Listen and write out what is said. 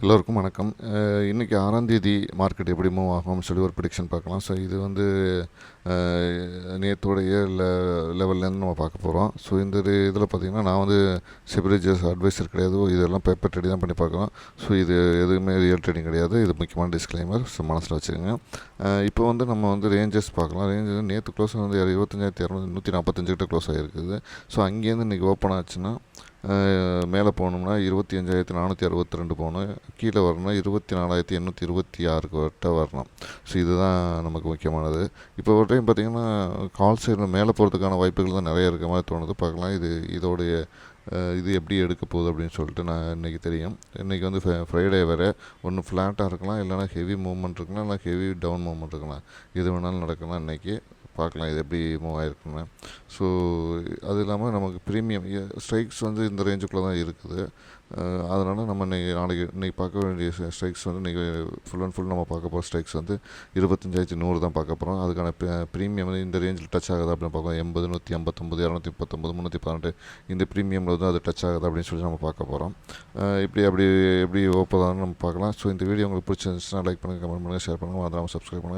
எல்லோருக்கும் வணக்கம். இன்றைக்கி 6ஆம் தேதி மார்க்கெட் எப்படி மூவ் ஆகும்னு சொல்லி ஒரு ப்ரிடிக்ஷன் பார்க்கலாம். ஸோ இது வந்து நேற்றுடைய லெவல்லேருந்து நம்ம பார்க்க போகிறோம். ஸோ இந்த இதில் பார்த்திங்கன்னா நான் வந்து செபிரிஜஸ் அட்வைசர் கிடையாது. இதெல்லாம் பேப்பர் ட்ரேடிங் தான் பண்ணி பார்க்குறோம். ஸோ இது எதுவுமே ரியல் ட்ரேடிங் கிடையாது. இது முக்கியமான டிஸ்க்ளைமர். ஸோ மனசில் வச்சுக்கோங்க. இப்போ வந்து நம்ம வந்து ரேஞ்சஸ் பார்க்கலாம். ரேஞ்சஸ் நேற்று க்ளோஸ் வந்து 25,145 கிட்ட க்ளோஸ் ஆகிருக்குது. ஸோ அங்கேருந்து இன்றைக்கி ஓப்பன் ஆச்சுன்னா மேலே போகணும்னா 25,462 போகணும். கீழே வரணும்னா 24,826 கிட்ட வரணும். ஸோ இதுதான் நமக்கு முக்கியமானது. இப்போ ஒரு டைம் பார்த்திங்கன்னா கால் சைடில் மேலே போகிறதுக்கான வாய்ப்புகள் தான் நிறைய இருக்க மாதிரி தோணுது. பார்க்கலாம் இதோடைய இது எப்படி எடுக்க போகுது அப்படின்னு சொல்லிட்டு நான் இன்றைக்கி தெரியும். இன்றைக்கி வந்து ஃப்ரைடே வேறு. ஒன்று ஃப்ளாட்டாக இருக்கலாம், இல்லைனா ஹெவி மூவ்மெண்ட் இருக்கலாம், இல்லை ஹெவி டவுன் மூவ்மெண்ட் இருக்கலாம். எது வேணாலும் நடக்கலாம். இன்றைக்கி பார்க்கலாம் இது எப்படி மூவ் ஆகிருக்குன்னு. ஸோ அது இல்லாமல் நமக்கு ப்ரீமியம் ஸ்ட்ரைக்ஸ் வந்து இந்த ரேஞ்சுக்குள்ளே தான் இருக்குது. அதனால் நம்ம இன்றைக்கி பார்க்க வேண்டிய ஸ்ட்ரைக்ஸ் வந்து இன்றைக்கி ஃபுல் அண்ட் ஃபுல் நம்ம பார்க்க போகிற ஸ்ட்ரைக்ஸ் வந்து 25,100 தான் பார்க்க போகிறோம். அதுக்கான ப்ரீமியம் வந்து இந்த ரேஞ்சில் டச் ஆகுது அப்படின்னு பார்க்கலாம். 80, 159, 219, 318 இந்த ப்ரீமியமில் வந்து அது டச் ஆகுது அப்படின்னு சொல்லி நம்ம பார்க்க போகிறோம். எப்படி ஓப்பதான்னு நம்ம பார்க்கலாம். ஸோ இந்த வீடியோ உங்களுக்கு பிடிச்சிருந்துச்சுன்னா லைக் பண்ணுங்கள், கமெண்ட் பண்ணுங்கள், ஷேர் பண்ணுங்கள், மறக்காம சப்ஸ்கிரைப் பண்ணுங்கள்.